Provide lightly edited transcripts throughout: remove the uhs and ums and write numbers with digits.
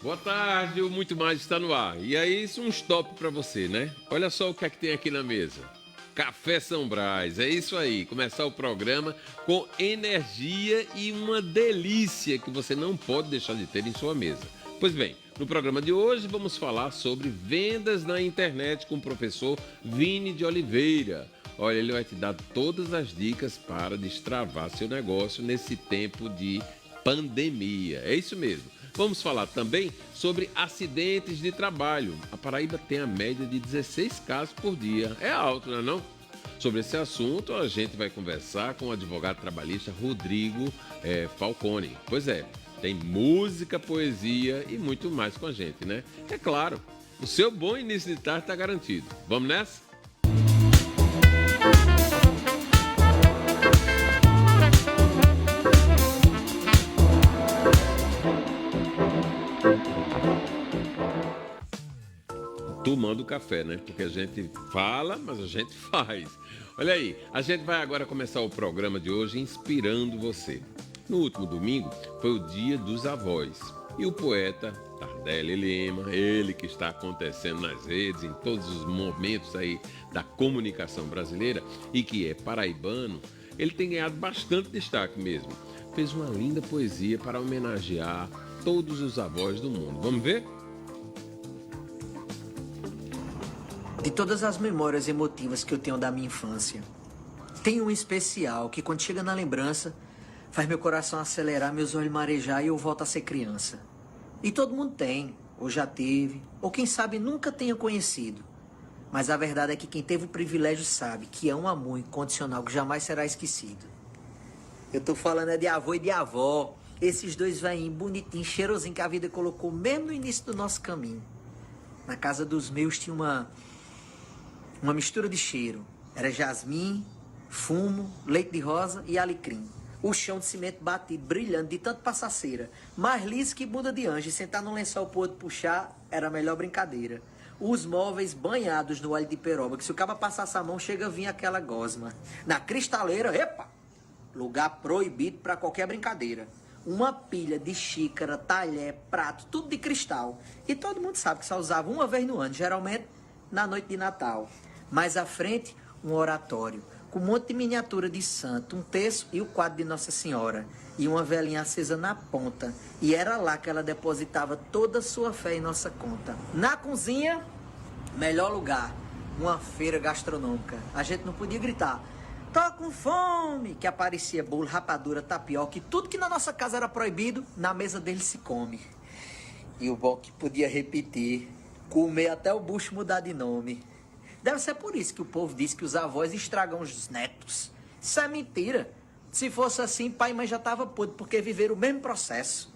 Boa tarde, o Muito Mais está no ar. E aí, isso é um stop para você, né? Olha só o que é que tem aqui na mesa. Café São Brás, é isso aí. Começar o programa com energia e uma delícia que você não pode deixar de ter em sua mesa. Pois bem, no programa de hoje vamos falar sobre vendas na internet com o professor Vini de Oliveira. Olha, ele vai te dar todas as dicas para destravar seu negócio nesse tempo de pandemia. É isso mesmo. Vamos falar também sobre acidentes de trabalho. A Paraíba tem a média de 16 casos por dia. É alto, não é não? Sobre esse assunto, a gente vai conversar com o advogado trabalhista Rodrigo Falcone. Pois é, tem música, poesia e muito mais com a gente, né? É claro, o seu bom início de tarde está garantido. Vamos nessa? Tomando café, né? Porque a gente fala, mas a gente faz. Olha aí, a gente vai agora começar o programa de hoje inspirando você. No último domingo foi o Dia dos Avós. E o poeta Tardelli Lima, ele que está acontecendo nas redes, em todos os momentos aí da comunicação brasileira e que é paraibano, ele tem ganhado bastante destaque mesmo. Fez uma linda poesia para homenagear todos os avós do mundo. Vamos ver? De todas as memórias emotivas que eu tenho da minha infância, tem um especial que quando chega na lembrança, faz meu coração acelerar, meus olhos marejar e eu volto a ser criança. E todo mundo tem, ou já teve, ou quem sabe nunca tenha conhecido. Mas a verdade é que quem teve o privilégio sabe que é um amor incondicional que jamais será esquecido. Eu tô falando de avô e de avó, esses dois velhinhos bonitinhos, cheirosinhos que a vida colocou mesmo no início do nosso caminho. Na casa dos meus tinha uma mistura de cheiro. Era jasmim, fumo, leite de rosa e alecrim. O chão de cimento batido, brilhando de tanto passar cera. Mais liso que bunda de anjo. E sentar num lençol pro outro puxar era a melhor brincadeira. Os móveis banhados no óleo de peroba, que se o cabo passasse a mão, chega a vir aquela gosma. Na cristaleira, epa! Lugar proibido para qualquer brincadeira. Uma pilha de xícara, talher, prato, tudo de cristal. E todo mundo sabe que só usava uma vez no ano, geralmente na noite de Natal. Mais à frente, um oratório, com um monte de miniatura de santo, um terço e o quadro de Nossa Senhora. E uma velinha acesa na ponta. E era lá que ela depositava toda a sua fé em nossa conta. Na cozinha, melhor lugar, uma feira gastronômica. A gente não podia gritar, tô com fome, que aparecia bolo, rapadura, tapioca, e tudo que na nossa casa era proibido, na mesa dele se come. E o bom que podia repetir, comer até o bucho mudar de nome. Deve ser por isso que o povo diz que os avós estragam os netos. Isso é mentira. Se fosse assim, pai e mãe já estavam podres, porque viveram o mesmo processo.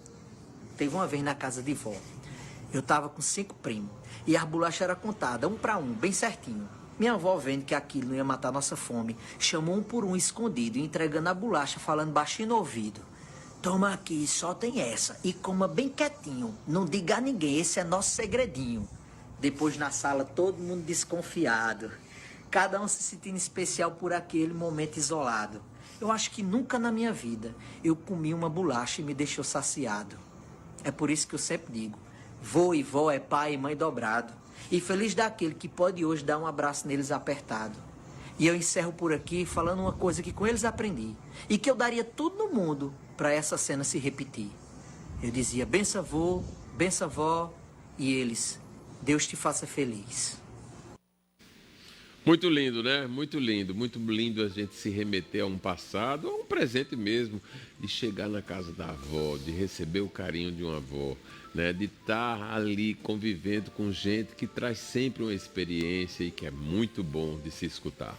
Teve uma vez na casa de vó. Eu tava com 5 primos. E as bolachas eram contadas, um para um, bem certinho. Minha avó, vendo que aquilo não ia matar nossa fome, chamou um por um escondido, entregando a bolacha, falando baixinho no ouvido. Toma aqui, só tem essa. E coma bem quietinho. Não diga a ninguém, esse é nosso segredinho. Depois na sala, todo mundo desconfiado. Cada um se sentindo especial por aquele momento isolado. Eu acho que nunca na minha vida eu comi uma bolacha e me deixou saciado. É por isso que eu sempre digo, vô e vó é pai e mãe dobrado. E feliz daquele que pode hoje dar um abraço neles apertado. E eu encerro por aqui falando uma coisa que com eles aprendi. E que eu daria tudo no mundo para essa cena se repetir. Eu dizia, benção vô, benção vó, e eles... Deus te faça feliz. Muito lindo, né? Muito lindo a gente se remeter a um passado, a um presente mesmo, de chegar na casa da avó, de receber o carinho de uma avó, né? De estar ali convivendo com gente que traz sempre uma experiência e que é muito bom de se escutar.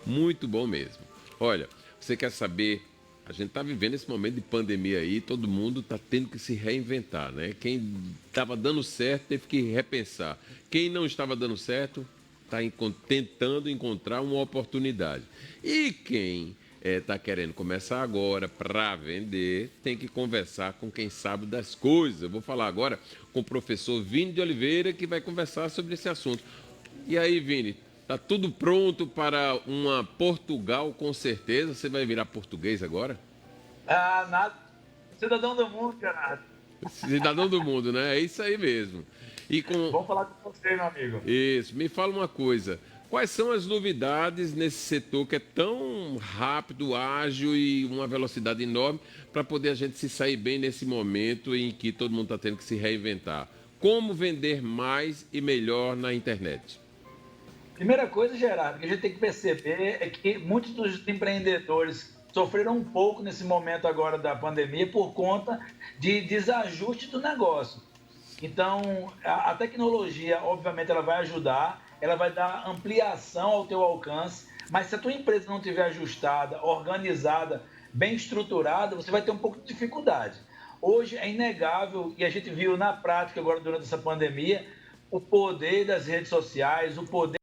Muito bom mesmo. Olha, você quer saber... A gente está vivendo esse momento de pandemia aí, todo mundo está tendo que se reinventar, né? Quem estava dando certo teve que repensar. Quem não estava dando certo está tentando encontrar uma oportunidade. E quem está querendo começar agora para vender, tem que conversar com quem sabe das coisas. Eu vou falar agora com o professor Vini de Oliveira, que vai conversar sobre esse assunto. E aí, Vini? Tá tudo pronto para uma Portugal, com certeza? Você vai virar português agora? Nada. Cidadão do mundo, Leonardo. Cidadão do mundo, né? É isso aí mesmo. E com... Vamos falar com você, meu amigo. Isso, me fala uma coisa. Quais são as novidades nesse setor que é tão rápido, ágil e uma velocidade enorme para poder a gente se sair bem nesse momento em que todo mundo está tendo que se reinventar? Como vender mais e melhor na internet? Primeira coisa, Gerardo, que a gente tem que perceber é que muitos dos empreendedores sofreram um pouco nesse momento agora da pandemia por conta de desajuste do negócio. Então, a tecnologia, obviamente, ela vai ajudar, ela vai dar ampliação ao teu alcance, mas se a tua empresa não estiver ajustada, organizada, bem estruturada, você vai ter um pouco de dificuldade. Hoje é inegável, e a gente viu na prática agora durante essa pandemia, o poder das redes sociais, o poder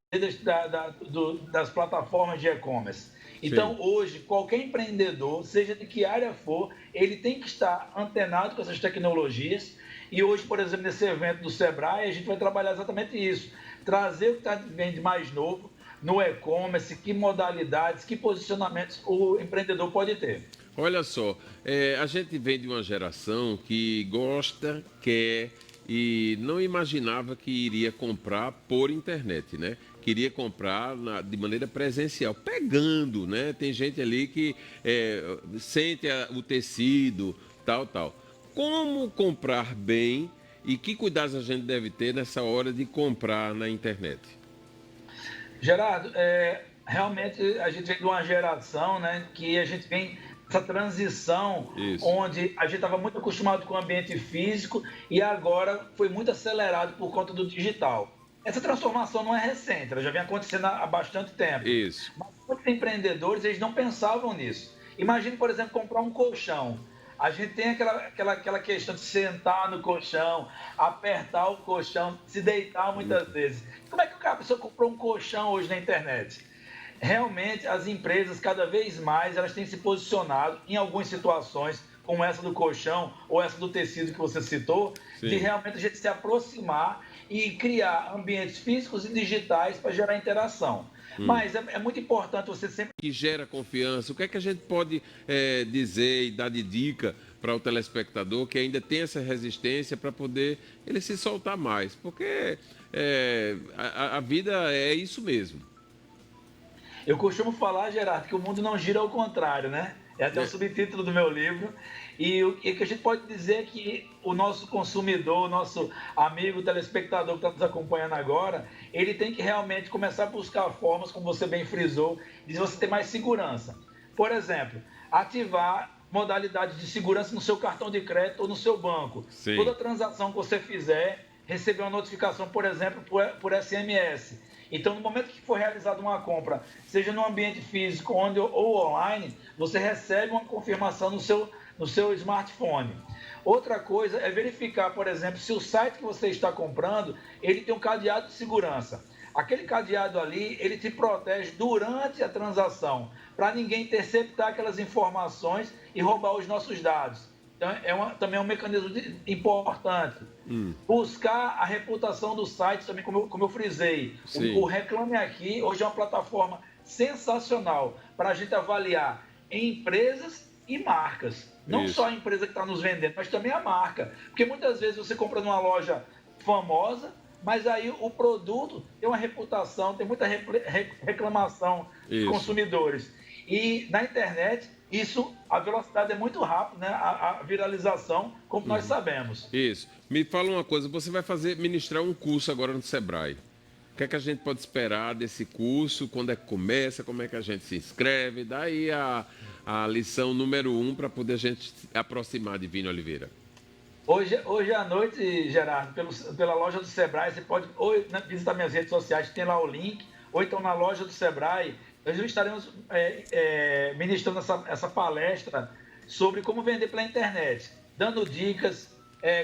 das plataformas de e-commerce. Então, hoje, qualquer empreendedor, seja de que área for, ele tem que estar antenado com essas tecnologias. E hoje, por exemplo, nesse evento do Sebrae, a gente vai trabalhar exatamente isso. Trazer o que está vindo de mais novo no e-commerce, que modalidades, que posicionamentos o empreendedor pode ter. Olha só, a gente vem de uma geração que gosta, quer e não imaginava que iria comprar por internet, né? Queria comprar de maneira presencial, pegando, né? Tem gente ali que sente o tecido, tal. Como comprar bem e que cuidados a gente deve ter nessa hora de comprar na internet? Gerardo, realmente a gente vem de uma geração, né, que a gente vem essa transição, onde a gente estava muito acostumado com o ambiente físico e agora foi muito acelerado por conta do digital. Essa transformação não é recente, ela já vem acontecendo há bastante tempo. Isso. Mas muitos empreendedores, eles não pensavam nisso. Imagine, por exemplo, comprar um colchão. A gente tem aquela questão de sentar no colchão, apertar o colchão, se deitar muitas vezes. Como é que a pessoa comprou um colchão hoje na internet? Realmente, as empresas, cada vez mais, elas têm se posicionado em algumas situações, como essa do colchão ou essa do tecido que você citou, de realmente a gente se aproximar e criar ambientes físicos e digitais para gerar interação. Mas é muito importante você sempre... Que gera confiança. O que é que a gente pode dizer e dar de dica para o telespectador que ainda tem essa resistência para poder ele se soltar mais? Porque a vida é isso mesmo. Eu costumo falar, Gerardo, que o mundo não gira ao contrário, né? É até o subtítulo do meu livro. E o que a gente pode dizer é que o nosso consumidor, o nosso amigo telespectador que está nos acompanhando agora, ele tem que realmente começar a buscar formas, como você bem frisou, de você ter mais segurança. Por exemplo, ativar modalidades de segurança no seu cartão de crédito ou no seu banco. Toda transação que você fizer, receber uma notificação, por exemplo, por SMS. Então, no momento que for realizada uma compra, seja no ambiente físico ou online, você recebe uma confirmação no seu smartphone. Outra coisa é verificar, por exemplo, se o site que você está comprando, ele tem um cadeado de segurança. Aquele cadeado ali, ele te protege durante a transação, para ninguém interceptar aquelas informações e roubar os nossos dados. Então, também é um mecanismo importante. Buscar a reputação do site, também como eu frisei. O Reclame Aqui, hoje é uma plataforma sensacional para a gente avaliar empresas e marcas. Não só a empresa que está nos vendendo, mas também a marca. Porque muitas vezes você compra numa loja famosa, mas aí o produto tem uma reputação, tem muita reclamação de consumidores. E na internet, a velocidade é muito rápida, né? A viralização, como nós sabemos. Isso. Me fala uma coisa, você vai ministrar um curso agora no Sebrae. O que é que a gente pode esperar desse curso? Quando é que começa? Como é que a gente se inscreve? Daí a lição número 1 para poder a gente se aproximar de Vini Oliveira. Hoje à noite, Gerardo, pela loja do Sebrae, você pode visitar minhas redes sociais, tem lá o link, ou então na loja do Sebrae, nós estaremos ministrando essa palestra sobre como vender pela internet, dando dicas,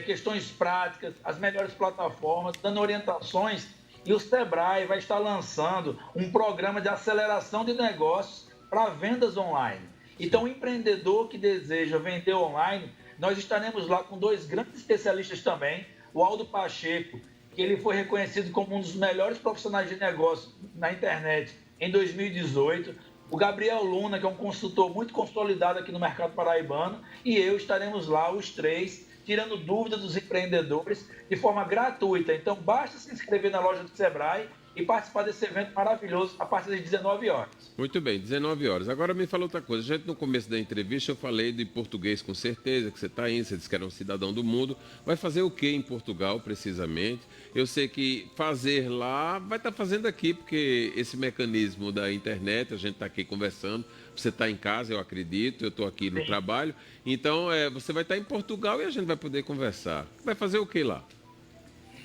questões práticas, as melhores plataformas, dando orientações. E o Sebrae vai estar lançando um programa de aceleração de negócios para vendas online. Então, o empreendedor que deseja vender online, nós estaremos lá com 2 grandes especialistas também, o Aldo Pacheco, que ele foi reconhecido como um dos melhores profissionais de negócio na internet em 2018, o Gabriel Luna, que é um consultor muito consolidado aqui no mercado paraibano, e eu estaremos lá, os 3, tirando dúvidas dos empreendedores de forma gratuita. Então, basta se inscrever na loja do Sebrae e participar desse evento maravilhoso a partir das 19 horas. Muito bem, 19 horas. Agora me fala outra coisa. No começo da entrevista eu falei de português com certeza, que você está indo, você disse que era um cidadão do mundo. Vai fazer o que em Portugal, precisamente? Eu sei que fazer lá vai estar fazendo aqui, porque esse mecanismo da internet, a gente está aqui conversando, você está em casa, eu acredito, eu estou aqui no trabalho. Então, você vai estar em Portugal e a gente vai poder conversar. Vai fazer o que lá?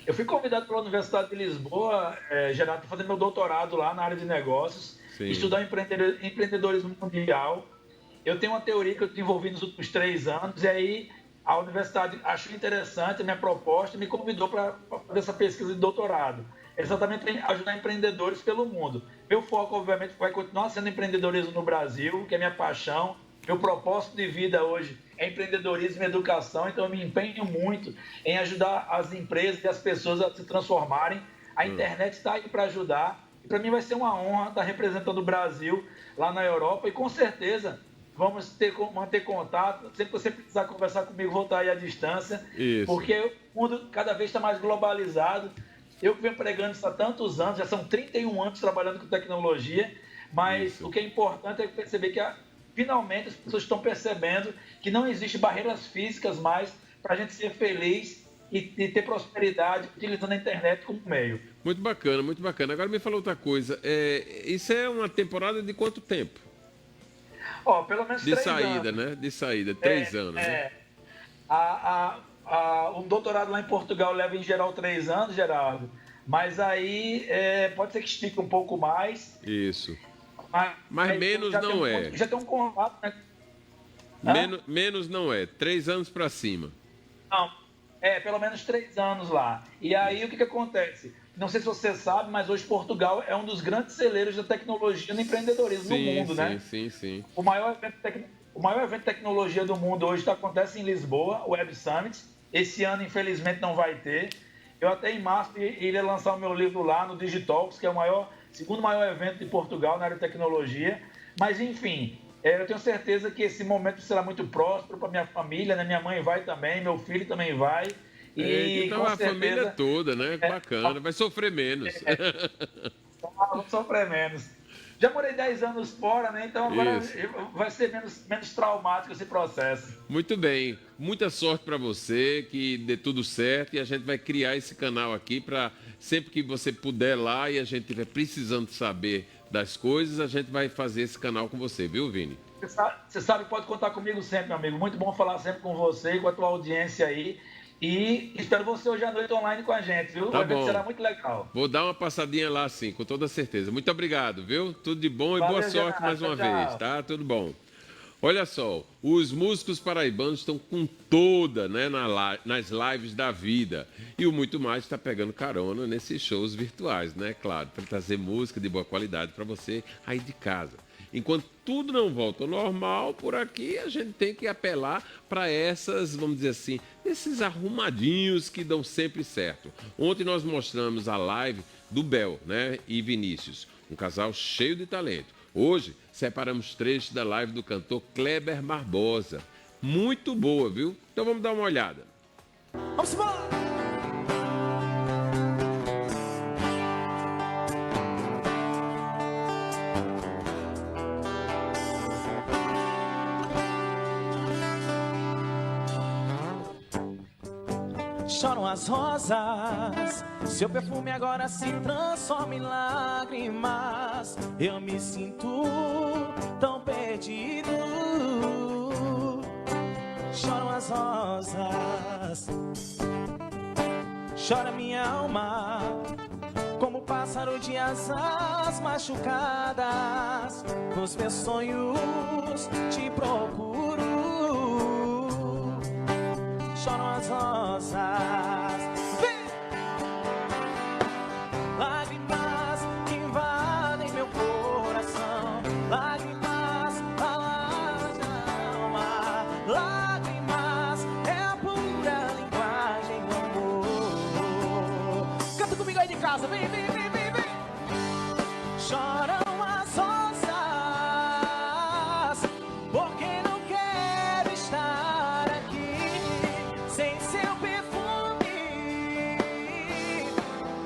Eu fui convidado pela Universidade de Lisboa, Gerardo, para fazer meu doutorado lá na área de negócios, estudar empreendedorismo mundial. Eu tenho uma teoria que eu desenvolvi nos últimos 3 anos, e aí a universidade achou interessante a minha proposta e me convidou para fazer essa pesquisa de doutorado. Exatamente para ajudar empreendedores pelo mundo. Meu foco, obviamente, vai continuar sendo empreendedorismo no Brasil, que é minha paixão. Meu propósito de vida hoje é empreendedorismo e educação, então eu me empenho muito em ajudar as empresas e as pessoas a se transformarem. A internet está aí para ajudar. E para mim vai ser uma honra estar representando o Brasil lá na Europa e com certeza vamos manter contato. Sempre que você precisar conversar comigo, vou estar aí à distância. Isso. Porque o mundo cada vez está mais globalizado. Eu venho pregando isso há tantos anos, já são 31 anos trabalhando com tecnologia, mas o que é importante é perceber que finalmente as pessoas estão percebendo que não existem barreiras físicas mais para a gente ser feliz e ter prosperidade utilizando a internet como meio. Muito bacana, muito bacana. Agora me fala outra coisa. Isso é uma temporada de quanto tempo? Pelo menos 3 anos. De saída, né? De saída, 3 anos. Né? O doutorado lá em Portugal leva em geral 3 anos, Geraldo. Mas aí pode ser que estique um pouco mais. Isso. Mas menos não é. Já tem um contato, né? Menos não é. 3 anos para cima. Não. Pelo menos 3 anos lá. E aí o que acontece? Não sei se você sabe, mas hoje Portugal é um dos grandes celeiros da tecnologia no empreendedorismo no mundo, né? Sim. O maior evento de tecnologia do mundo hoje acontece em Lisboa, o Web Summit. Esse ano, infelizmente, não vai ter. Eu até em março iria lançar o meu livro lá no Digitalks, que é o segundo maior evento de Portugal na área de tecnologia. Mas, enfim, eu tenho certeza que esse momento será muito próspero para minha família, né? Minha mãe vai também, meu filho também vai. Então a família toda, né? Bacana, vai sofrer menos. Vamos sofrer menos. Já morei 10 anos fora, né? Então agora vai ser menos traumático esse processo. Muito bem. Muita sorte para você, que dê tudo certo. E a gente vai criar esse canal aqui para sempre que você puder lá e a gente estiver precisando saber das coisas, a gente vai fazer esse canal com você, viu, Vini? Você sabe, pode contar comigo sempre, meu amigo. Muito bom falar sempre com você e com a tua audiência aí. E espero você hoje à noite online com a gente, viu? Tá bom. Será muito legal. Vou dar uma passadinha lá, sim, com toda certeza. Muito obrigado, viu? Tudo de bom e boa sorte mais uma vez, tá? Tudo bom. Olha só, os músicos paraibanos estão com toda, né, nas lives da vida. E o Muito Mais está pegando carona nesses shows virtuais, né? Claro, para trazer música de boa qualidade para você aí de casa. Enquanto tudo não volta ao normal, por aqui a gente tem que apelar para essas, vamos dizer assim, esses arrumadinhos que dão sempre certo. Ontem nós mostramos a live do Bel, né, e Vinícius, um casal cheio de talento. Hoje separamos trechos da live do cantor Kleber Barbosa. Muito boa, viu? Então vamos dar uma olhada. Vamos embora! Choram as rosas, seu perfume agora se transforma em lágrimas. Eu me sinto tão perdido. Choram as rosas, chora minha alma, como pássaro de asas machucadas. Nos meus sonhos te procuro. Choram as rosas, vem! Lágrimas que invadem meu coração, lágrimas palavras da alma, lágrimas é a pura linguagem do amor. Canta comigo aí de casa, vem, vem, vem, vem, vem! Choram as rosas, porque não quero estar aqui sem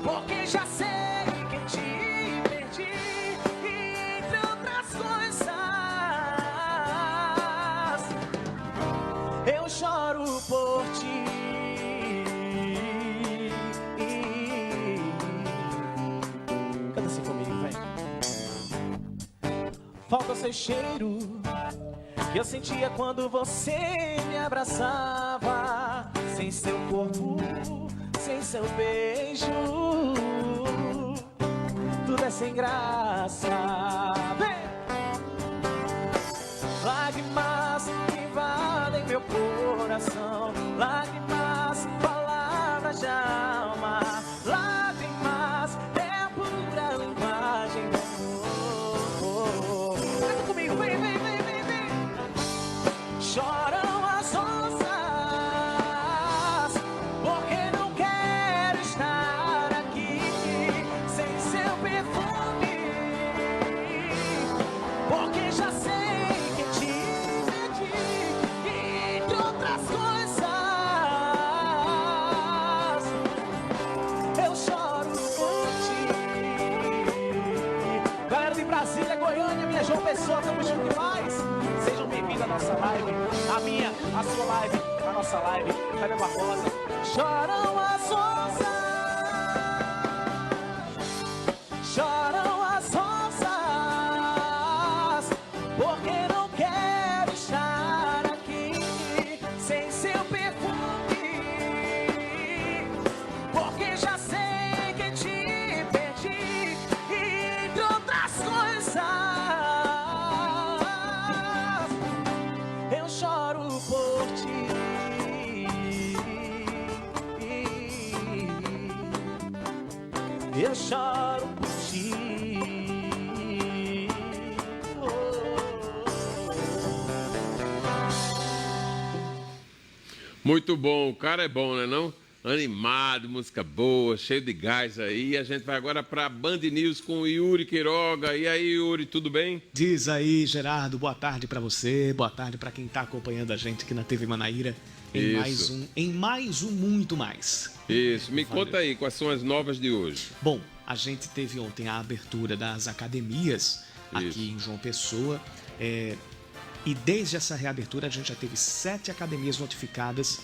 porque já sei que te perdi, e entre outras coisas, eu choro por ti. Canta assim comigo, vem. Falta seu cheiro que eu sentia quando você me abraçava, sem seu corpo, sem seu beijo, tudo é sem graça. Vem! Lágrimas que invadem meu coração, lágrimas, palavras de alma, lágrimas é a pura linguagem do amor. Canta comigo, vem, vem, vem, vem, vem. Choram as rosas, porque não quero estar aqui sem seu perfume, porque já sei que te perdi, e entre outras coisas, eu choro por ti. Galera de Brasília, Goiânia, minha João Pessoa, estamos juntos demais. Sejam bem-vindos à nossa live, a minha, a sua live, a nossa live, Fábio Barbosa. Choram as rosas, choram as rosas, porque não quero estar aqui sem seu perfume, porque já sei que te perdi, e entre outras coisas, eu choro por ti. Eu choro por ti. Muito bom, o cara é bom, né não? Animado, música boa, cheio de gás aí. A gente vai agora para Band News com o Yuri Quiroga. E aí, Yuri, tudo bem? Diz aí, Gerardo, boa tarde para você, boa tarde para quem está acompanhando a gente aqui na TV Manaíra Isso. em mais um Muito Mais. Isso, me conta aí, quais são as novas de hoje? Bom, a gente teve ontem a abertura das academias aqui Isso. em João Pessoa, e desde essa reabertura a gente já teve 7 academias notificadas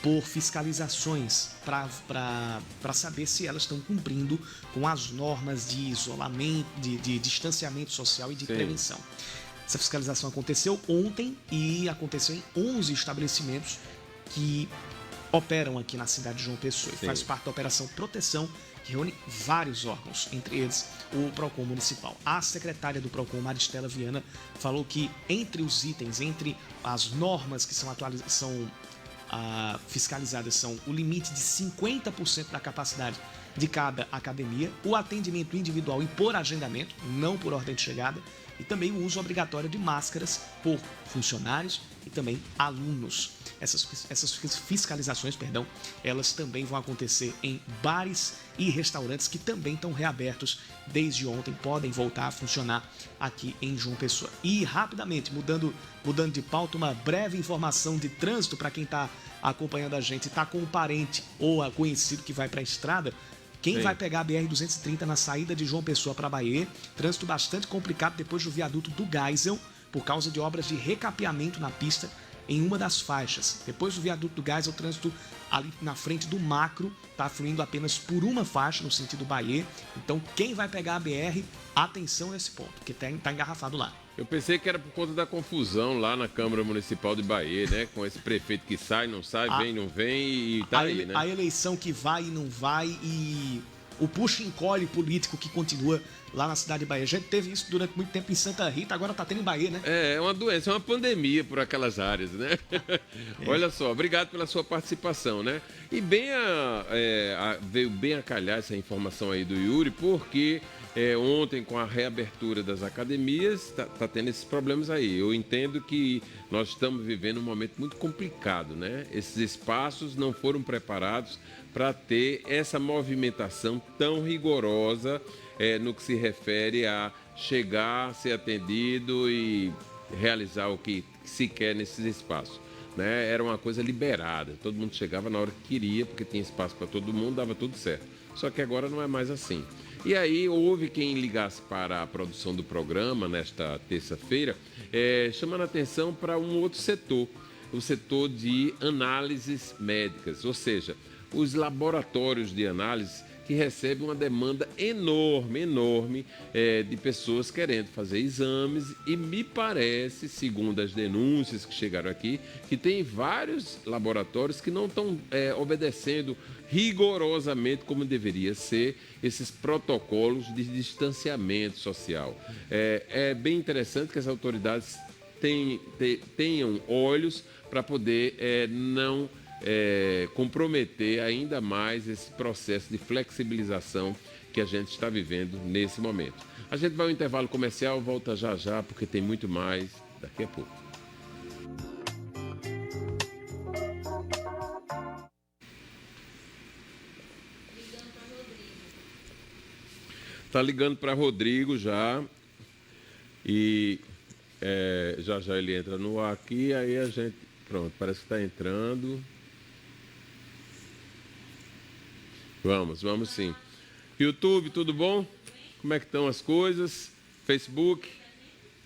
por fiscalizações para saber se elas estão cumprindo com as normas de isolamento, de distanciamento social e de Sim. prevenção. Essa fiscalização aconteceu ontem e aconteceu em 11 estabelecimentos que operam aqui na cidade de João Pessoa. E Sim. faz parte da Operação Proteção, que reúne vários órgãos, entre eles o PROCON Municipal. A secretária do PROCON, Maristela Viana, falou que entre os itens, entre as normas que são fiscalizadas, são o limite de 50% da capacidade de cada academia, o atendimento individual e por agendamento, não por ordem de chegada, e também o uso obrigatório de máscaras por funcionários e também alunos. Essas fiscalizações, elas também vão acontecer em bares e restaurantes que também estão reabertos desde ontem, podem voltar a funcionar aqui em João Pessoa. E rapidamente, mudando de pauta, uma breve informação de trânsito para quem está acompanhando a gente, está com um parente ou conhecido que vai para a estrada. Quem Sim. vai pegar a BR-230 na saída de João Pessoa para Bahia, trânsito bastante complicado depois do viaduto do Geisel, por causa de obras de recapeamento na pista em uma das faixas. Depois do viaduto do Geisel, o trânsito ali na frente do Macro está fluindo apenas por uma faixa no sentido Bahia. Então, quem vai pegar a BR, atenção nesse ponto, porque está engarrafado lá. Eu pensei que era por conta da confusão lá na Câmara Municipal de Bahia, né? Com esse prefeito que sai, não sai, vem, não vem e tá aí, né? A eleição que vai e não vai e o puxa-encolhe político que continua lá na cidade de Bahia. A gente teve isso durante muito tempo em Santa Rita, agora tá tendo em Bahia, né? É uma doença, é uma pandemia por aquelas áreas, né? Olha só, obrigado pela sua participação, né? E veio bem a calhar essa informação aí do Yuri, porque ontem, com a reabertura das academias, tá tendo esses problemas aí. Eu entendo que nós estamos vivendo um momento muito complicado, né? Esses espaços não foram preparados para ter essa movimentação tão rigorosa no que se refere a chegar, ser atendido e realizar o que se quer nesses espaços. né? Era uma coisa liberada. Todo mundo chegava na hora que queria, porque tinha espaço para todo mundo, dava tudo certo. Só que agora não é mais assim. E aí houve quem ligasse para a produção do programa nesta terça-feira, chamando a atenção para um outro setor, o setor de análises médicas, ou seja, os laboratórios de análise que recebem uma demanda enorme de pessoas querendo fazer exames e me parece, segundo as denúncias que chegaram aqui, que tem vários laboratórios que não estão obedecendo rigorosamente como deveria ser esses protocolos de distanciamento social. É bem interessante que as autoridades tenham olhos para poder não comprometer ainda mais esse processo de flexibilização que a gente está vivendo nesse momento. A gente vai ao intervalo comercial, volta já, porque tem muito mais daqui a pouco. Tá ligando para Rodrigo já e já ele entra no ar aqui, aí a gente, pronto, parece que está entrando. Vamos sim. YouTube, tudo bom? Como é que estão as coisas? Facebook,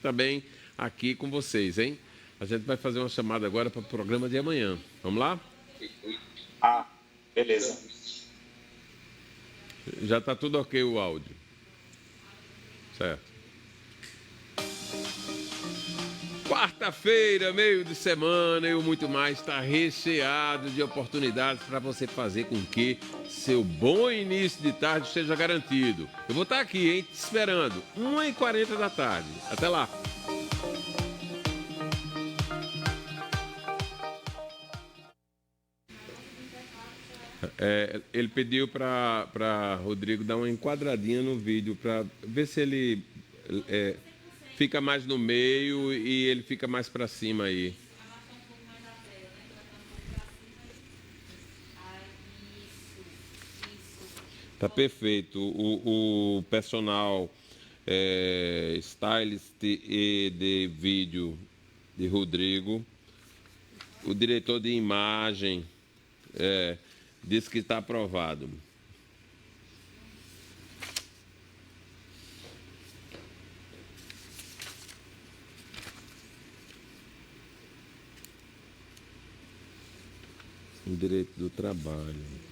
tá bem aqui com vocês, hein? A gente vai fazer uma chamada agora para o programa de amanhã. Vamos lá? Beleza. Já está tudo ok o áudio. Certo. Quarta-feira, meio de semana e o muito mais está recheado de oportunidades para você fazer com que seu bom início de tarde esteja garantido. Eu vou estar aqui, hein, te esperando, 1h40 da tarde. Até lá. Ele pediu para Rodrigo dar uma enquadradinha no vídeo para ver se ele fica mais no meio e ele fica mais para cima aí. Tá perfeito. O personal stylist e de vídeo de Rodrigo, o diretor de imagem disse que está aprovado. O direito do trabalho.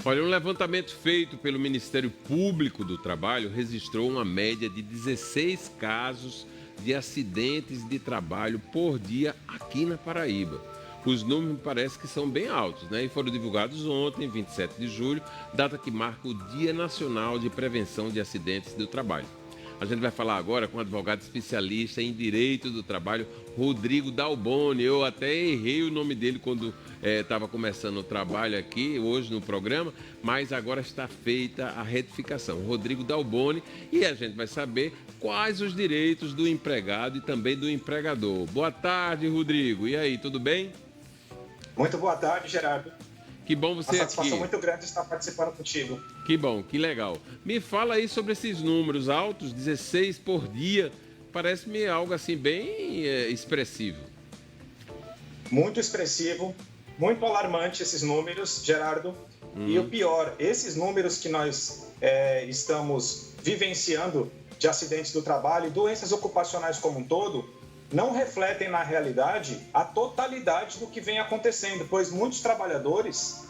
Olha, um levantamento feito pelo Ministério Público do Trabalho registrou uma média de 16 casos de acidentes de trabalho por dia aqui na Paraíba. Os números me parecem que são bem altos, né? E foram divulgados ontem, 27 de julho, data que marca o Dia Nacional de Prevenção de Acidentes do Trabalho. A gente vai falar agora com o advogado especialista em Direito do Trabalho, Rodrigo Dalboni. Eu até errei o nome dele quando estava começando o trabalho aqui, hoje no programa, mas agora está feita a retificação. Rodrigo Dalboni, e a gente vai saber quais os direitos do empregado e também do empregador. Boa tarde, Rodrigo. E aí, tudo bem? Muito boa tarde, Gerardo. Que bom você aqui. Uma satisfação muito grande estar participando contigo. Que bom, que legal. Me fala aí sobre esses números altos, 16 por dia. Parece-me algo assim bem expressivo. Muito expressivo, muito alarmante esses números, Gerardo. E o pior, esses números que nós estamos vivenciando de acidentes do trabalho e doenças ocupacionais como um todo, não refletem na realidade a totalidade do que vem acontecendo, pois muitos trabalhadores,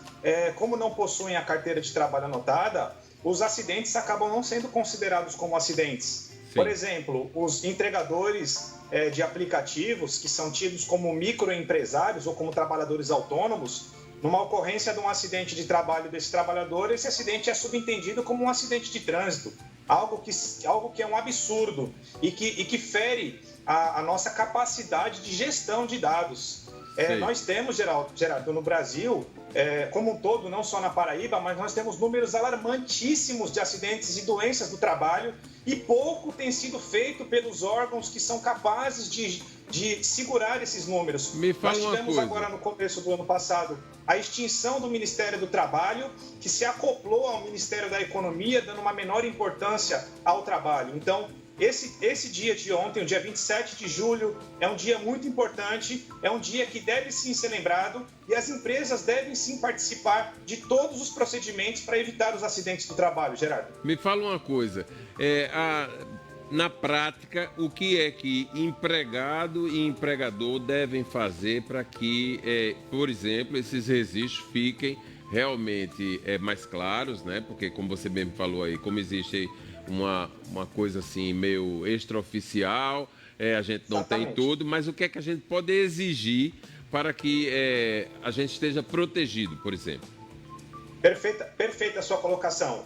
como não possuem a carteira de trabalho anotada, os acidentes acabam não sendo considerados como acidentes. Sim. Por exemplo, os entregadores de aplicativos, que são tidos como microempresários ou como trabalhadores autônomos, numa ocorrência de um acidente de trabalho desse trabalhador, esse acidente é subentendido como um acidente de trânsito, algo que é um absurdo e que fere a nossa capacidade de gestão de dados. Sei. Nós temos, Gerardo, no Brasil, como um todo, não só na Paraíba, mas nós temos números alarmantíssimos de acidentes e doenças do trabalho e pouco tem sido feito pelos órgãos que são capazes de segurar esses números. Me fala Nós uma tivemos coisa. agora, no começo do ano passado, a extinção do Ministério do Trabalho, que se acoplou ao Ministério da Economia, dando uma menor importância ao trabalho. Então, esse dia de ontem, o dia 27 de julho, é um dia muito importante, é um dia que deve sim ser lembrado e as empresas devem sim participar de todos os procedimentos para evitar os acidentes do trabalho, Gerardo. Me fala uma coisa, na prática, o que é que empregado e empregador devem fazer para que, por exemplo, esses registros fiquem realmente mais claros, né? Porque, como você mesmo falou aí, como existe uma coisa assim meio extraoficial, a gente não Exatamente. tem tudo, mas o que é que a gente pode exigir para que a gente esteja protegido, por exemplo? Perfeita a sua colocação.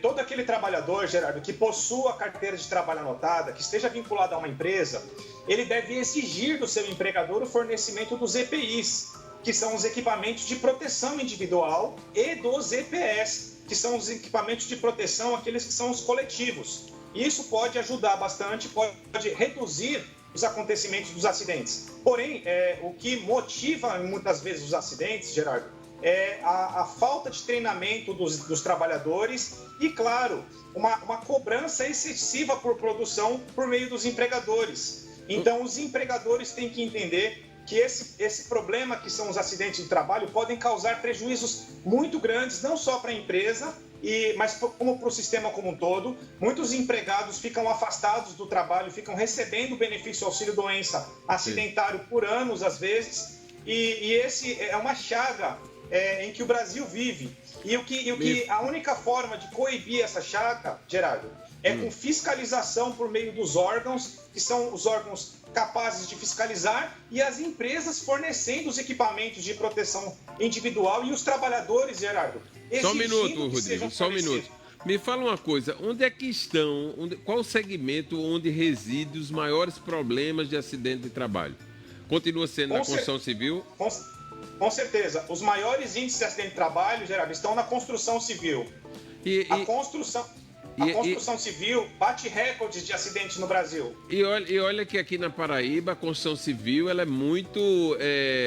Todo aquele trabalhador, Gerardo, que possua a carteira de trabalho anotada, que esteja vinculado a uma empresa, ele deve exigir do seu empregador o fornecimento dos EPIs, que são os equipamentos de proteção individual, e dos EPS, que são os equipamentos de proteção, aqueles que são os coletivos. Isso pode ajudar bastante, pode reduzir os acontecimentos dos acidentes. Porém, o que motiva muitas vezes os acidentes, Gerardo, é a falta de treinamento dos trabalhadores e, claro, uma cobrança excessiva por produção por meio dos empregadores. Então, os empregadores têm que entender que esse problema que são os acidentes de trabalho podem causar prejuízos muito grandes, não só para a empresa, mas como para o sistema como um todo. Muitos empregados ficam afastados do trabalho, ficam recebendo o benefício auxílio-doença acidentário por anos, às vezes, e esse é uma chaga em que o Brasil vive. A única forma de coibir essa chaga, Gerardo, é com fiscalização por meio dos órgãos, que são os órgãos capazes de fiscalizar, e as empresas fornecendo os equipamentos de proteção individual e os trabalhadores, Gerardo. Só um minuto, que Rodrigo, sejam só um minuto. fornecidos. Me fala uma coisa, onde é que estão, qual o segmento onde residem os maiores problemas de acidente de trabalho? Continua sendo na construção civil? Com certeza. Os maiores índices de acidente de trabalho, Gerardo, estão na construção civil. A construção civil bate recordes de acidentes no Brasil. E olha que aqui na Paraíba a construção civil ela é muito,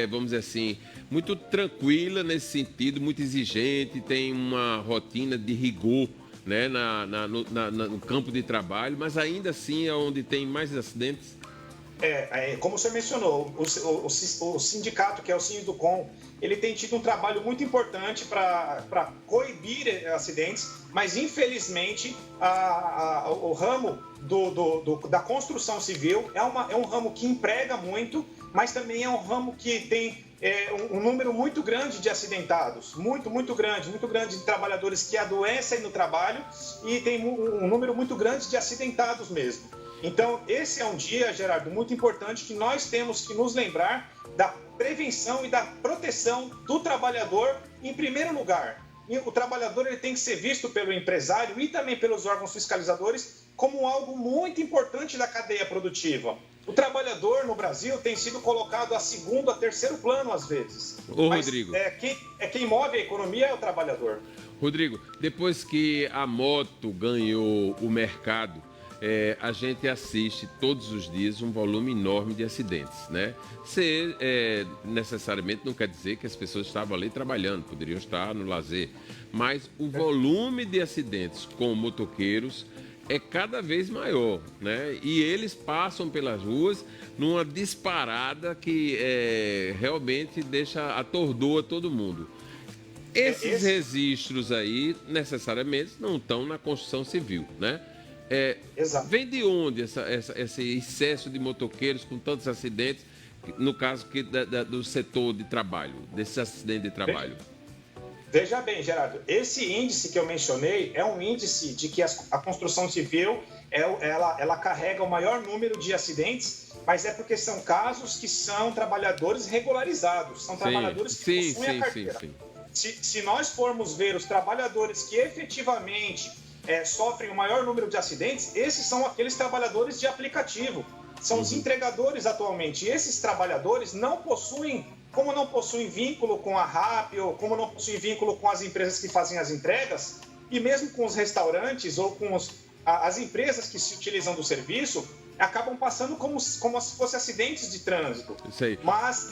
vamos dizer assim, muito tranquila nesse sentido, muito exigente, tem uma rotina de rigor, né, no campo de trabalho, mas ainda assim é onde tem mais acidentes. Como você mencionou, o sindicato, que é o Sinducom, ele tem tido um trabalho muito importante para coibir acidentes, mas infelizmente o ramo da construção civil é um ramo que emprega muito, mas também é um ramo que tem um número muito grande de acidentados, muito grande de trabalhadores que adoecem no trabalho e tem um número muito grande de acidentados mesmo. Então, esse é um dia, Gerardo, muito importante que nós temos que nos lembrar da prevenção e da proteção do trabalhador em primeiro lugar. E o trabalhador ele tem que ser visto pelo empresário e também pelos órgãos fiscalizadores como algo muito importante da cadeia produtiva. O trabalhador no Brasil tem sido colocado a segundo, a terceiro plano às vezes. Mas, Rodrigo. Quem move a economia é o trabalhador. Rodrigo, depois que a moto ganhou o mercado, a gente assiste todos os dias um volume enorme de acidentes, né? Necessariamente não quer dizer que as pessoas estavam ali trabalhando, poderiam estar no lazer, mas o volume de acidentes com motoqueiros é cada vez maior, né? E eles passam pelas ruas numa disparada que realmente atordoa todo mundo. Esses registros aí, necessariamente, não estão na construção civil, né? Exato. Vem de onde esse excesso de motoqueiros com tantos acidentes, no caso do setor de trabalho, desse acidente de trabalho? Veja bem, Gerardo, esse índice que eu mencionei é um índice de que a construção civil ela carrega o maior número de acidentes, mas é porque são casos que são trabalhadores regularizados, são trabalhadores que possuem a carteira. Se nós formos ver os trabalhadores que efetivamente sofrem o maior número de acidentes, esses são aqueles trabalhadores de aplicativo, são os entregadores atualmente. E esses trabalhadores como não possuem vínculo com a RAP, ou como não possuem vínculo com as empresas que fazem as entregas, e mesmo com os restaurantes ou com as empresas que se utilizam do serviço, acabam passando como se fossem acidentes de trânsito. Isso aí. Mas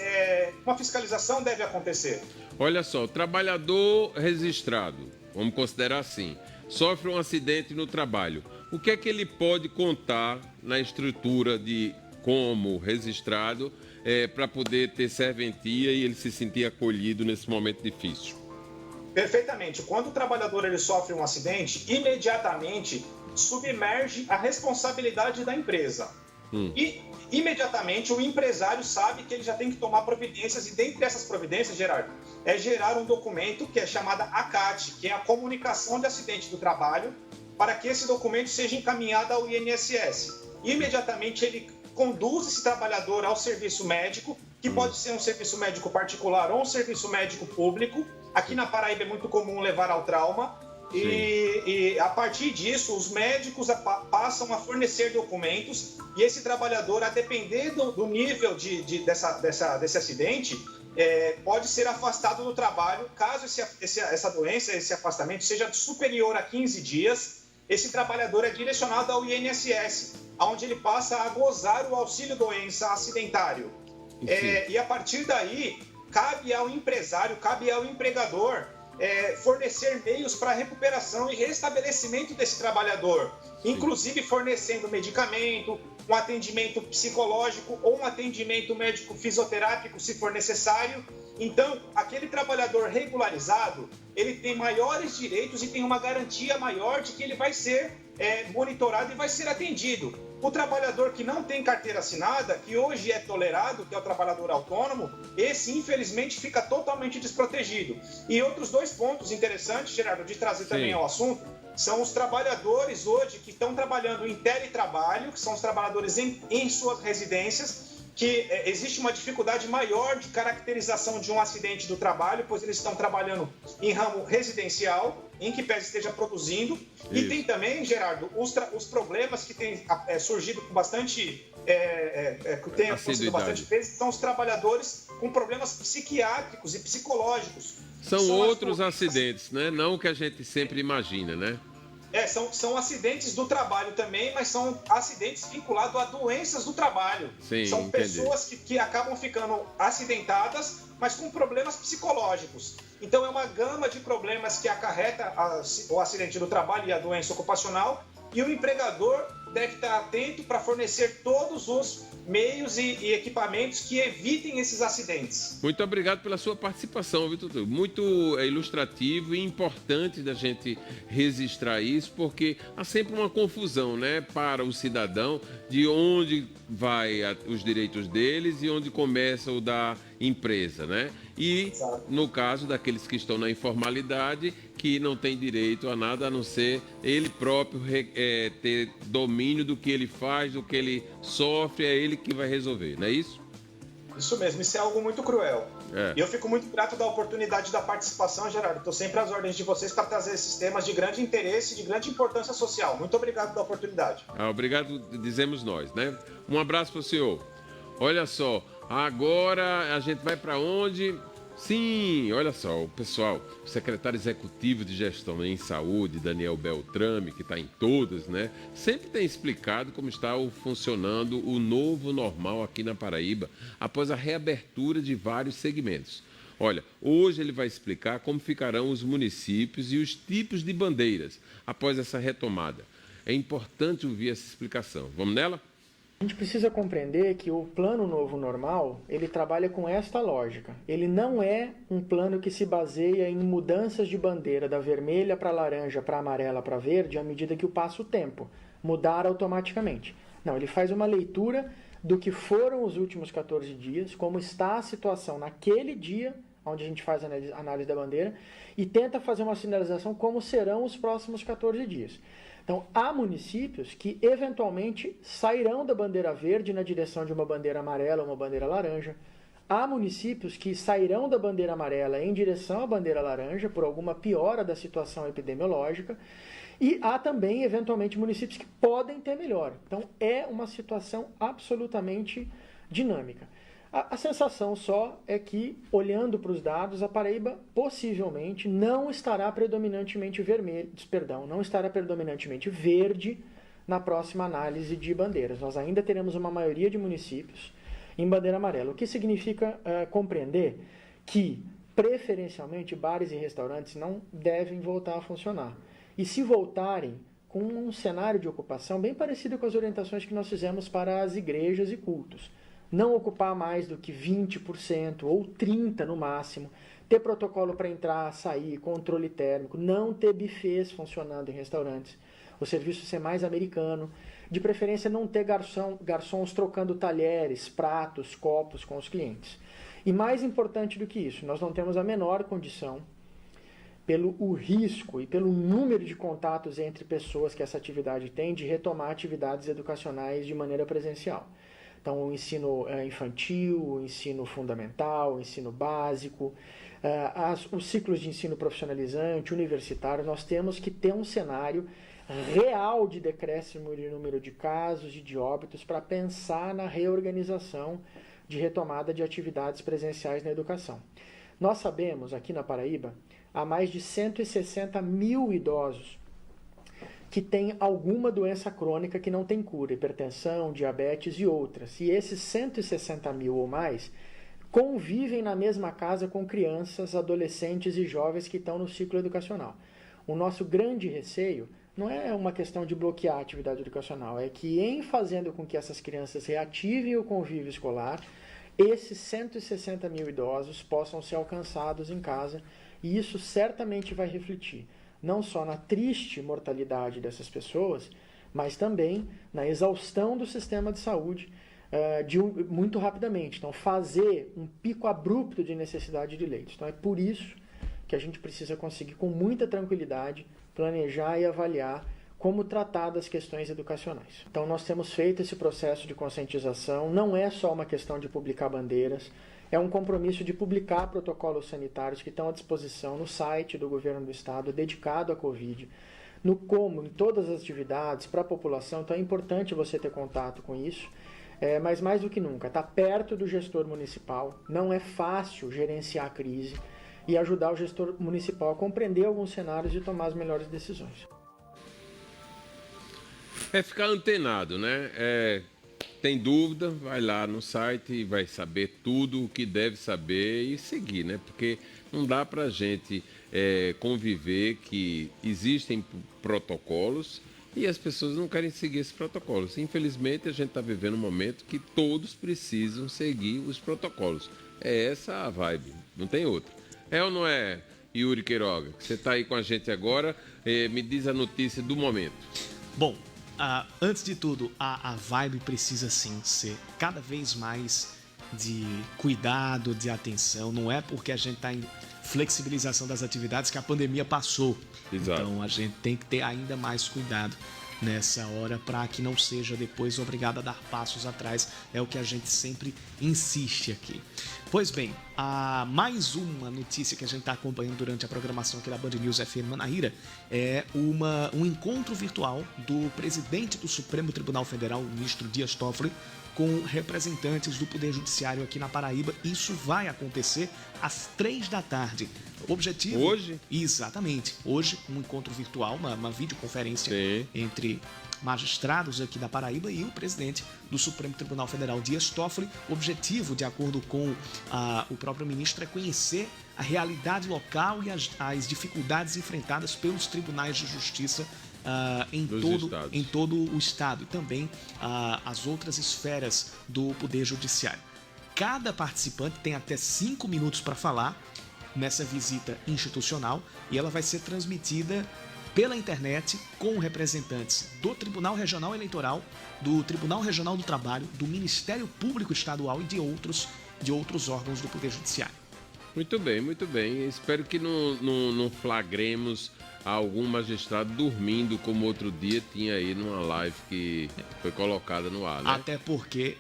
uma fiscalização deve acontecer. Olha só, o trabalhador registrado, vamos considerar assim, sofre um acidente no trabalho. O que é que ele pode contar na estrutura de como registrado para poder ter serventia e ele se sentir acolhido nesse momento difícil? Perfeitamente. Quando o trabalhador ele sofre um acidente, imediatamente submerge a responsabilidade da empresa. E imediatamente o empresário sabe que ele já tem que tomar providências, e dentre essas providências, Gerardo, é gerar um documento que é chamada ACAT, que é a comunicação de acidente do trabalho, para que esse documento seja encaminhado ao INSS. Imediatamente ele conduz esse trabalhador ao serviço médico, que pode ser um serviço médico particular ou um serviço médico público. Aqui na Paraíba é muito comum levar ao trauma. E a partir disso, os médicos passam a fornecer documentos, e esse trabalhador, a depender do nível desse acidente, pode ser afastado do trabalho. Caso essa doença, esse afastamento seja superior a 15 dias, esse trabalhador é direcionado ao INSS, onde ele passa a gozar o auxílio-doença acidentário. E a partir daí, cabe ao empresário, cabe ao empregador fornecer meios para a recuperação e restabelecimento desse trabalhador, inclusive fornecendo medicamento, um atendimento psicológico ou um atendimento médico fisioterápico, se for necessário. Então, aquele trabalhador regularizado, ele tem maiores direitos e tem uma garantia maior de que ele vai ser monitorado e vai ser atendido. O trabalhador que não tem carteira assinada, que hoje é tolerado, que é o trabalhador autônomo, esse infelizmente fica totalmente desprotegido. E outros dois pontos interessantes, Gerardo, de trazer também ao assunto, são os trabalhadores hoje que estão trabalhando em teletrabalho, que são os trabalhadores em suas residências, que existe uma dificuldade maior de caracterização de um acidente do trabalho, pois eles estão trabalhando em ramo residencial, em que pese esteja produzindo. Isso. E tem também, Gerardo, os problemas que têm surgido com bastante... tem acontecido bastante vezes, são os trabalhadores com problemas psiquiátricos e psicológicos. São outros acidentes, né? Não o que a gente sempre imagina, né? São acidentes do trabalho também, mas são acidentes vinculados a doenças do trabalho. Sim, são pessoas que acabam ficando acidentadas, mas com problemas psicológicos. Então é uma gama de problemas que acarreta o acidente do trabalho e a doença ocupacional, e o empregador deve estar atento para fornecer todos os meios e equipamentos que evitem esses acidentes. Muito obrigado pela sua participação, Vitor. Muito ilustrativo e importante da gente registrar isso, porque há sempre uma confusão, né, para o cidadão de onde vai os direitos deles e onde começa o da empresa, né? E no caso daqueles que estão na informalidade, que não tem direito a nada a não ser ele próprio ter domínio do que ele faz, do que ele sofre, é ele que vai resolver, não é isso? Isso mesmo, isso é algo muito cruel. E eu fico muito grato da oportunidade da participação, Gerardo. Estou sempre às ordens de vocês para trazer esses temas de grande interesse e de grande importância social. Muito obrigado pela oportunidade. Obrigado, dizemos nós, né? Um abraço para o senhor. Olha só, agora a gente vai para onde? Sim, olha só, o pessoal, o secretário executivo de gestão em saúde, Daniel Beltrame, que está em todas, né? Sempre tem explicado como está funcionando o novo normal aqui na Paraíba, após a reabertura de vários segmentos. Olha, hoje ele vai explicar como ficarão os municípios e os tipos de bandeiras após essa retomada. É importante ouvir essa explicação. Vamos nela? A gente precisa compreender que o Plano Novo Normal, ele trabalha com esta lógica. Ele não é um plano que se baseia em mudanças de bandeira da vermelha para laranja, para amarela, para verde, à medida que passa o tempo. Mudar automaticamente. Não, ele faz uma leitura do que foram os últimos 14 dias, como está a situação naquele dia, onde a gente faz a análise da bandeira, e tenta fazer uma sinalização como serão os próximos 14 dias. Então, há municípios que, eventualmente, sairão da bandeira verde na direção de uma bandeira amarela ou uma bandeira laranja. Há municípios que sairão da bandeira amarela em direção à bandeira laranja por alguma piora da situação epidemiológica. E há também, eventualmente, municípios que podem ter melhor. Então, é uma situação absolutamente dinâmica. A sensação só é que, olhando para os dados, a Paraíba possivelmente não estará predominantemente não estará predominantemente verde na próxima análise de bandeiras. Nós ainda teremos uma maioria de municípios em bandeira amarela, o que significa compreender que, preferencialmente, bares e restaurantes não devem voltar a funcionar. E se voltarem, com um cenário de ocupação bem parecido com as orientações que nós fizemos para as igrejas e cultos. Não ocupar mais do que 20% ou 30% no máximo, ter protocolo para entrar, sair, controle térmico, não ter bufês funcionando em restaurantes, o serviço ser mais americano, de preferência não ter garçons trocando talheres, pratos, copos com os clientes. E mais importante do que isso, nós não temos a menor condição, pelo o risco e pelo número de contatos entre pessoas que essa atividade tem, de retomar atividades educacionais de maneira presencial. Então, o ensino infantil, o ensino fundamental, o ensino básico, os ciclos de ensino profissionalizante, universitário, nós temos que ter um cenário real de decréscimo de número de casos e de óbitos para pensar na reorganização de retomada de atividades presenciais na educação. Nós sabemos, aqui na Paraíba, há mais de 160 mil idosos que têm alguma doença crônica que não tem cura, hipertensão, diabetes e outras. E esses 160 mil ou mais convivem na mesma casa com crianças, adolescentes e jovens que estão no ciclo educacional. O nosso grande receio não é uma questão de bloquear a atividade educacional, é que em fazendo com que essas crianças reativem o convívio escolar, esses 160 mil idosos possam ser alcançados em casa, e isso certamente vai refletir não só na triste mortalidade dessas pessoas, mas também na exaustão do sistema de saúde muito rapidamente. Então, fazer um pico abrupto de necessidade de leitos. Então, é por isso que a gente precisa conseguir, com muita tranquilidade, planejar e avaliar como tratar das questões educacionais. Então, nós temos feito esse processo de conscientização, não é só uma questão de publicar bandeiras, é um compromisso de publicar protocolos sanitários que estão à disposição no site do governo do estado, dedicado à Covid, em todas as atividades, para a população. Então é importante você ter contato com isso, mas mais do que nunca, está perto do gestor municipal, não é fácil gerenciar a crise e ajudar o gestor municipal a compreender alguns cenários e tomar as melhores decisões. É ficar antenado, né? Tem dúvida, vai lá no site e vai saber tudo o que deve saber e seguir, né? Porque não dá para a gente conviver que existem protocolos e as pessoas não querem seguir esses protocolos. Infelizmente, a gente está vivendo um momento que todos precisam seguir os protocolos. É essa a vibe, não tem outra. É ou não é, Yuri Queiroga? Você está aí com a gente agora, me diz a notícia do momento. Bom, antes de tudo, a vibe precisa sim ser cada vez mais de cuidado, de atenção. Não é porque a gente está em flexibilização das atividades que a pandemia passou. Exato. Então a gente tem que ter ainda mais cuidado nessa hora para que não seja depois obrigado a dar passos atrás. É o que a gente sempre insiste aqui. Pois bem, mais uma notícia que a gente está acompanhando durante a programação aqui da Band News FM Manaíra é um encontro virtual do presidente do Supremo Tribunal Federal, o ministro Dias Toffoli, com representantes do Poder Judiciário aqui na Paraíba. Isso vai acontecer às 3h. O objetivo... Hoje? Exatamente. Hoje, um encontro virtual, uma videoconferência entre magistrados aqui da Paraíba e o presidente do Supremo Tribunal Federal, Dias Toffoli. O objetivo, de acordo com o próprio ministro, é conhecer a realidade local e as dificuldades enfrentadas pelos tribunais de justiça em todo o estado e também as outras esferas do Poder Judiciário. Cada participante tem até 5 minutos para falar nessa visita institucional e ela vai ser transmitida pela internet com representantes do Tribunal Regional Eleitoral, do Tribunal Regional do Trabalho, do Ministério Público Estadual e de outros órgãos do Poder Judiciário. Muito bem, muito bem. Espero que não flagremos algum magistrado dormindo, como outro dia tinha aí numa live que foi colocada no ar, né? Até porque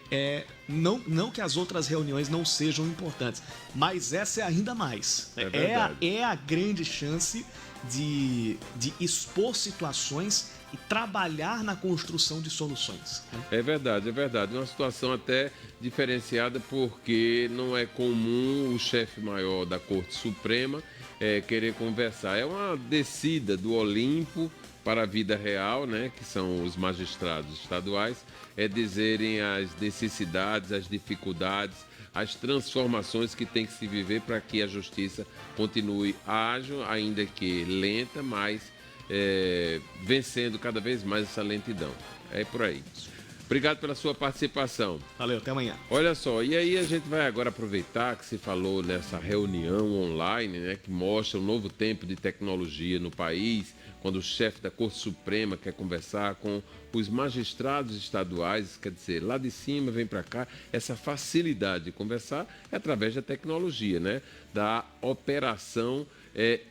não que as outras reuniões não sejam importantes, mas essa é ainda mais. É a grande chance de expor situações e trabalhar na construção de soluções. Né? É verdade. Uma situação até diferenciada, porque não é comum o chefe maior da Corte Suprema querer conversar. É uma descida do Olimpo para a vida real, né, que são os magistrados estaduais, dizerem as necessidades, as dificuldades, as transformações que tem que se viver para que a justiça continue ágil, ainda que lenta, mas vencendo cada vez mais essa lentidão. É por aí. Obrigado pela sua participação. Valeu, até amanhã. Olha só, e aí a gente vai agora aproveitar que se falou nessa reunião online, né, que mostra um novo tempo de tecnologia no país, quando o chefe da Corte Suprema quer conversar com os magistrados estaduais, quer dizer, lá de cima vem para cá, essa facilidade de conversar é através da tecnologia, né, da operação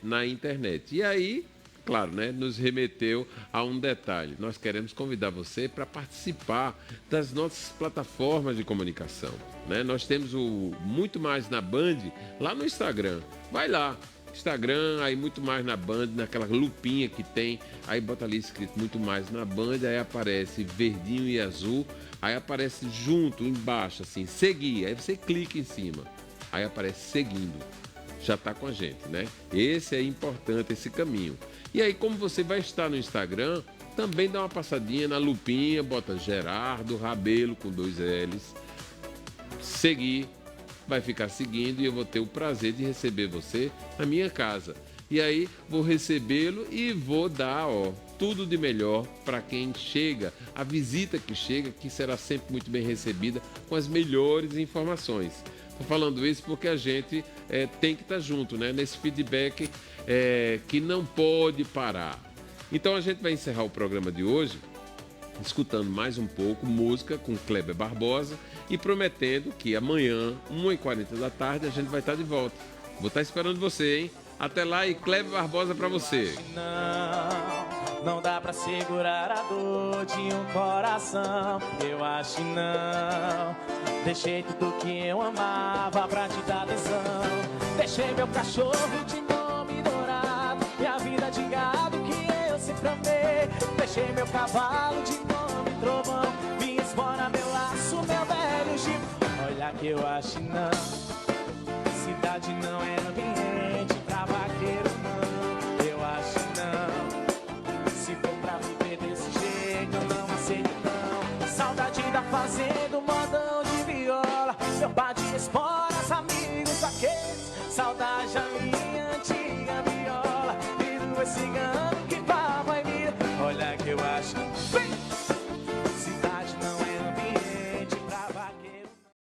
na internet. E aí, claro, né, nos remeteu a um detalhe. Nós queremos convidar você para participar das nossas plataformas de comunicação, né? Nós temos o Muito Mais na Band lá no Instagram. Vai lá, Instagram, aí Muito Mais na Band, naquela lupinha que tem, aí bota ali escrito Muito Mais na Band, aí aparece verdinho e azul, aí aparece junto, embaixo, assim, seguir, aí você clica em cima, aí aparece seguindo. Já está com a gente, né? Esse é importante, esse caminho. E aí, como você vai estar no Instagram, também dá uma passadinha na lupinha, bota Gerardo Rabelo com 2 L's, seguir, vai ficar seguindo e eu vou ter o prazer de receber você na minha casa. E aí, vou recebê-lo e vou dar, tudo de melhor para quem chega, a visita que chega, que será sempre muito bem recebida com as melhores informações. Estou falando isso porque a gente tem que estar junto, né? Nesse feedback que não pode parar. Então a gente vai encerrar o programa de hoje escutando mais um pouco música com Kleber Barbosa e prometendo que amanhã, 1h40 da tarde, a gente vai estar de volta. Vou estar esperando você, hein? Até lá e Kleber Barbosa para você. Não dá pra segurar a dor de um coração. Eu acho que não. Deixei tudo que eu amava pra te dar atenção. Deixei meu cachorro de nome dourado e a vida de gado que eu sempre amei. Deixei meu cavalo de nome trovão, minha espora, meu laço, meu velho jipe. Olha que eu acho que não. Cidade não é ambiente pra vaqueiro, não. Eu acho que não. Se for pra viver desse jeito, eu não aceito, não. Saudade da fazenda, um modão de viola, meu par de esporas, amigos vaqueiros. Saudade da minha antiga viola e do cigano.